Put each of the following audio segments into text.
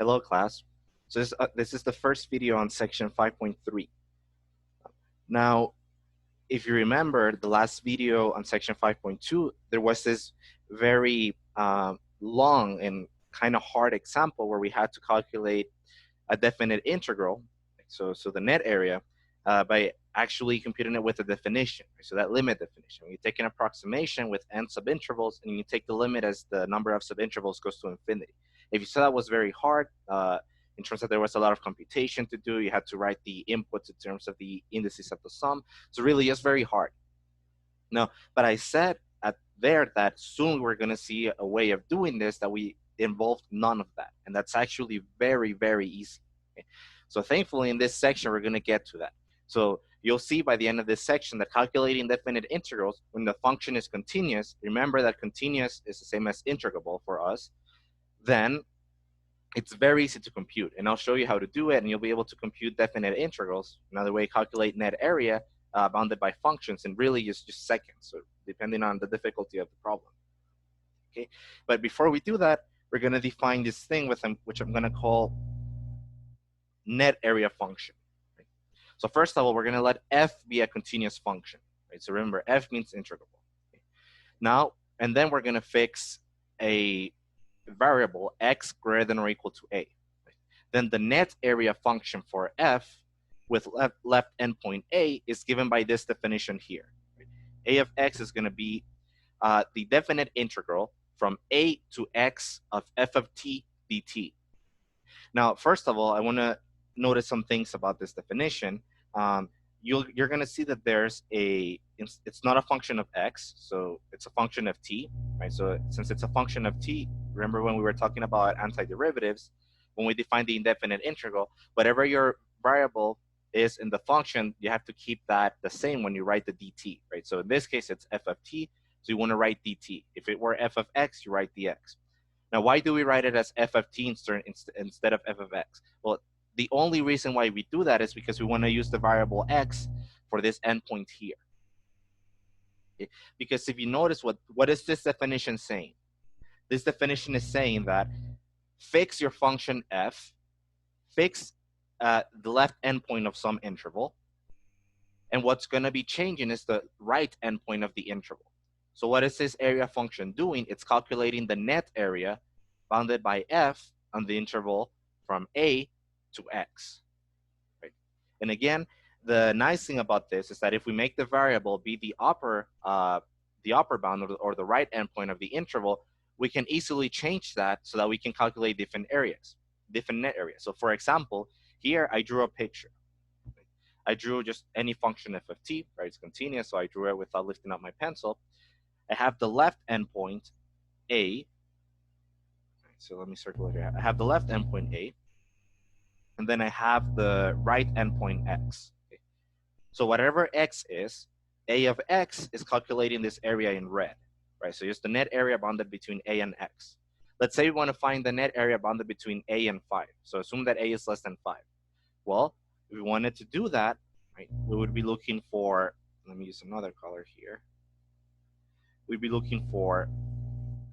Hello, class. So this is the first video on section 5.3. Now, if you remember the last video on section 5.2, there was this very long and kind of hard example where we had to calculate a definite integral, so the net area, by actually computing it with a definition, so that limit definition. You take an approximation with n subintervals, and you take the limit as the number of subintervals goes to infinity. If you saw that was very hard, in terms of there was a lot of computation to do, you had to write the inputs in terms of the indices of the sum, so really it's very hard. No, but I said at there that soon we're going to see a way of doing this that we involved none of that, and that's actually very, very easy. Okay? So thankfully in this section we're going to get to that. So you'll see by the end of this section that calculating definite integrals when the function is continuous, remember that continuous is the same as integrable for us, then it's very easy to compute, and I'll show you how to do it, and you'll be able to compute definite integrals. Another way, calculate net area bounded by functions, and really just seconds, so depending on the difficulty of the problem. Okay, but before we do that, we're going to define this thing with them, which I'm going to call net area function. Right? So first of all, we're going to let f be a continuous function. Right? So remember, f means integrable. Okay? Now, and then we're going to fix a variable x greater than or equal to a. Right? Then the net area function for f with left endpoint a is given by this definition here. Right? A of x is going to be the definite integral from a to x of f of t dt. Now, first of all, I want to notice some things about this definition. You're going to see that there's it's not a function of x, so it's a function of t, right? So since it's a function of t, remember when we were talking about antiderivatives, when we define the indefinite integral, whatever your variable is in the function, you have to keep that the same when you write the dt, right? So in this case, it's f of t, so you want to write dt. If it were f of x, you write dx. Now, why do we write it as f of t instead of f of x? Well, the only reason why we do that is because we want to use the variable x for this endpoint here. Okay? Because if you notice, what is this definition saying? This definition is saying that fix your function f, fix the left endpoint of some interval, and what's going to be changing is the right endpoint of the interval. So what is this area function doing? It's calculating the net area bounded by f on the interval from a to x. Right? And again, the nice thing about this is that if we make the variable be the upper bound or the right endpoint of the interval, we can easily change that so that we can calculate different areas, different net areas. So for example, here I drew a picture. I drew just any function f of t, right? It's continuous, so I drew it without lifting up my pencil. I have the left endpoint a. So let me circle it here. I have the left endpoint a, and then I have the right endpoint x. Okay. So whatever x is, a of x is calculating this area in red, right? So just the net area bounded between a and x. Let's say we want to find the net area bounded between a and 5. So assume that a is less than 5. Well, if we wanted to do that, right, we would be looking for, let me use another color here. We'd be looking for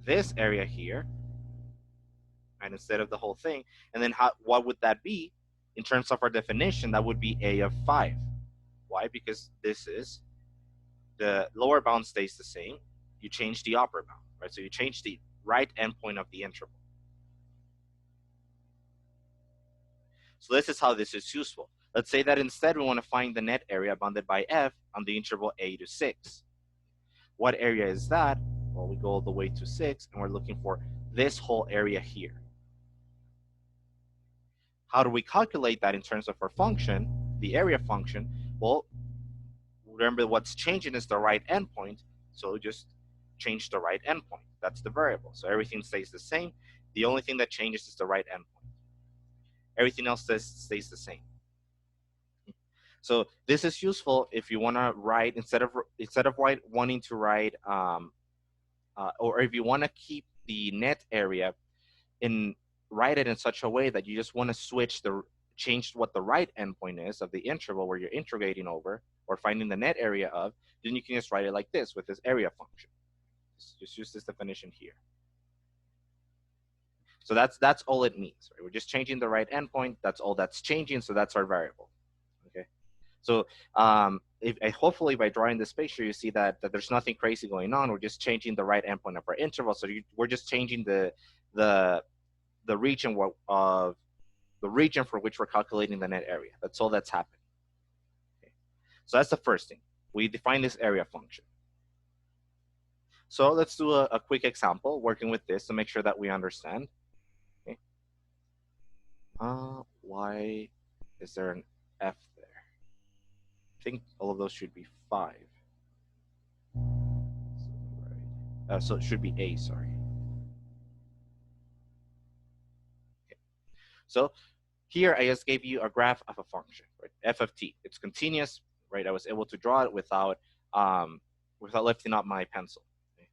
this area here, and instead of the whole thing. And then what would that be? In terms of our definition, that would be a of 5. Why? Because this is, the lower bound stays the same. You change the upper bound, right? So you change the right endpoint of the interval. So this is how this is useful. Let's say that instead we want to find the net area bounded by f on the interval a to 6. What area is that? Well, we go all the way to 6, and we're looking for this whole area here. How do we calculate that in terms of our function, the area function? Well, remember what's changing is the right endpoint, so just change the right endpoint. That's the variable. So everything stays the same. The only thing that changes is the right endpoint. Everything else stays the same. So this is useful if you want to write, instead of wanting to write, or if you want to keep the net area write it in such a way that you just want to change what the right endpoint is of the interval where you're integrating over or finding the net area of, then you can just write it like this with this area function. Just use this definition here. So that's all it means. Right? We're just changing the right endpoint. That's all that's changing. So that's our variable. Okay. So hopefully by drawing this picture, you see that there's nothing crazy going on. We're just changing the right endpoint of our interval. So we're just changing the region of the region for which we're calculating the net area. That's all that's happening. Okay. So that's the first thing. We define this area function. So let's do a quick example working with this to make sure that we understand. Okay. Why is there an F there? I think all of those should be 5. So it should be A, sorry. Okay. So here I just gave you a graph of a function, right? F of t. It's continuous, right? I was able to draw it without lifting up my pencil. Okay.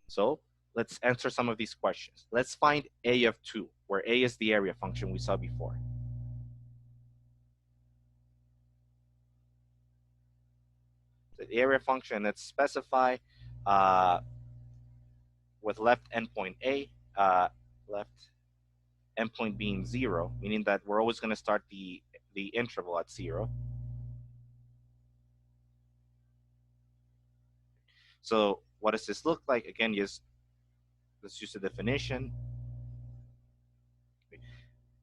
So let's answer some of these questions. Let's find A of 2, where A is the area function we saw before. The area function, let's specify with left endpoint A, left endpoint being 0, meaning that we're always going to start the interval at 0. So what does this look like? Again, let's use the definition.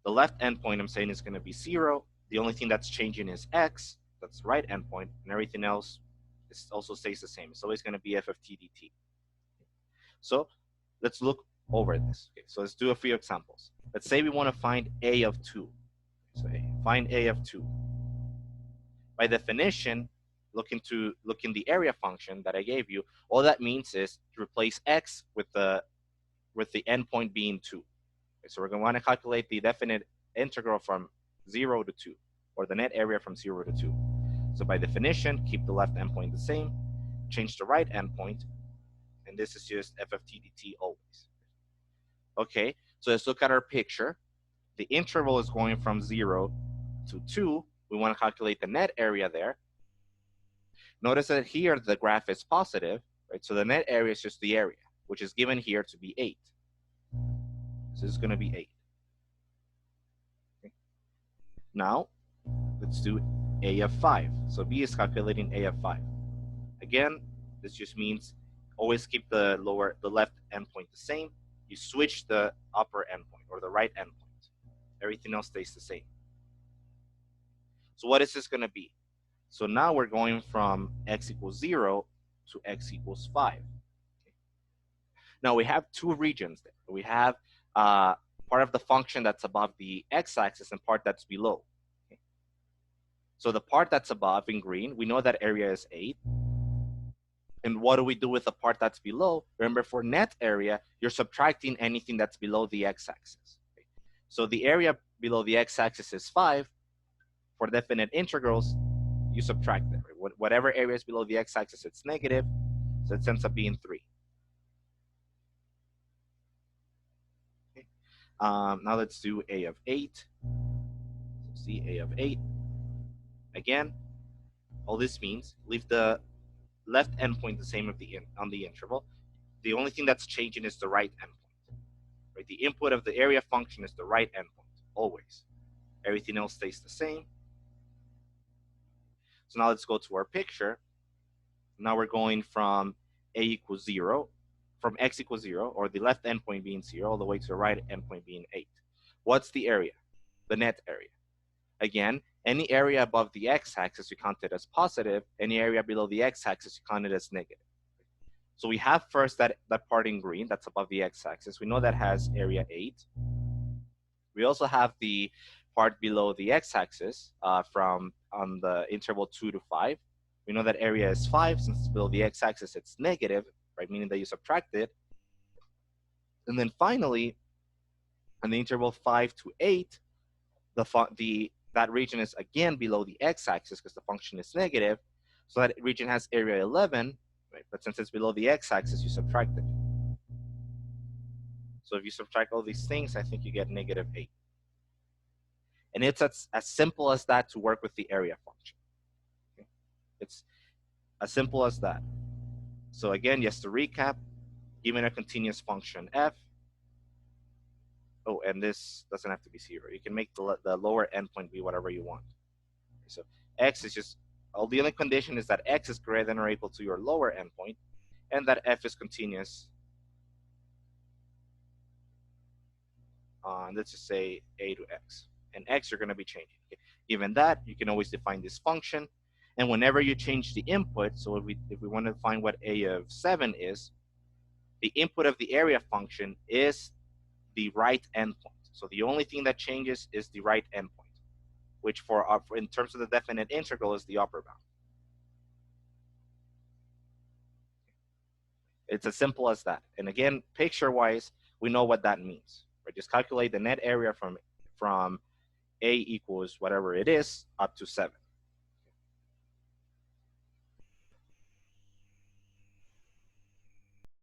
The left endpoint I'm saying is going to be 0. The only thing that's changing is x. That's the right endpoint, and everything else also stays the same. It's always going to be f of t dt. So let's look over this. Okay, so let's do a few examples. Let's say we want to find A of 2. So find A of 2. By definition, look in the area function that I gave you. All that means is to replace x with the endpoint being 2. Okay, so we're going to want to calculate the definite integral from 0 to 2, or the net area from 0 to 2. So by definition, keep the left endpoint the same, change the right endpoint, and this is just f of t dt always. Okay, so let's look at our picture. The interval is going from 0 to 2. We want to calculate the net area there. Notice that here the graph is positive, right? So the net area is just the area, which is given here to be 8. So this is going to be 8. Okay. Now, let's do A of 5. So B is calculating A of 5. Again, this just means always keep the left endpoint the same. You switch the upper endpoint or the right endpoint. Everything else stays the same. So what is this going to be? So now we're going from x equals 0 to x equals 5. Okay. Now we have two regions there. We have part of the function that's above the x-axis and part that's below. Okay. So the part that's above in green, we know that area is 8. And what do we do with the part that's below? Remember, for net area, you're subtracting anything that's below the x-axis. Okay. So the area below the x-axis is 5. For definite integrals, you subtract them. Right? Whatever area is below the x-axis, it's negative. So it ends up being 3. Okay. Now let's do A of 8. So see A of 8. Again, all this means, leave the left endpoint the same on the interval. The only thing that's changing is the right endpoint. Right? The input of the area function is the right endpoint, always. Everything else stays the same. So now let's go to our picture. Now we're going from A equals 0, from x equals 0, or the left endpoint being 0, all the way to the right endpoint being 8. What's the area? The net area. Again, any area above the x-axis, you count it as positive. Any area below the x-axis, you count it as negative. So we have first that part in green, that's above the x-axis. We know that has area 8. We also have the part below the x-axis from on the interval 2 to 5. We know that area is 5. Since it's below the x-axis, it's negative, right? Meaning that you subtract it. And then finally, on the interval 5 to 8, that region is again below the x-axis because the function is negative. So that region has area 11, right? But since it's below the x-axis, you subtract it. So if you subtract all these things, I think you get negative 8. And it's as simple as that to work with the area function. Okay? It's as simple as that. So again, just to recap, given a continuous function f, Oh, and this doesn't have to be 0. You can make the lower endpoint be whatever you want. So x is just, the only condition is that x is greater than or equal to your lower endpoint, and that f is continuous on, let's just say, a to x. And x you're going to be changing. Okay? Given that, you can always define this function. And whenever you change the input, so if we want to find what a of 7 is, the input of the area function is the right endpoint. So the only thing that changes is the right endpoint, which for in terms of the definite integral is the upper bound. It's as simple as that. And again, picture-wise, we know what that means. Right? Just calculate the net area from a equals whatever it is up to 7.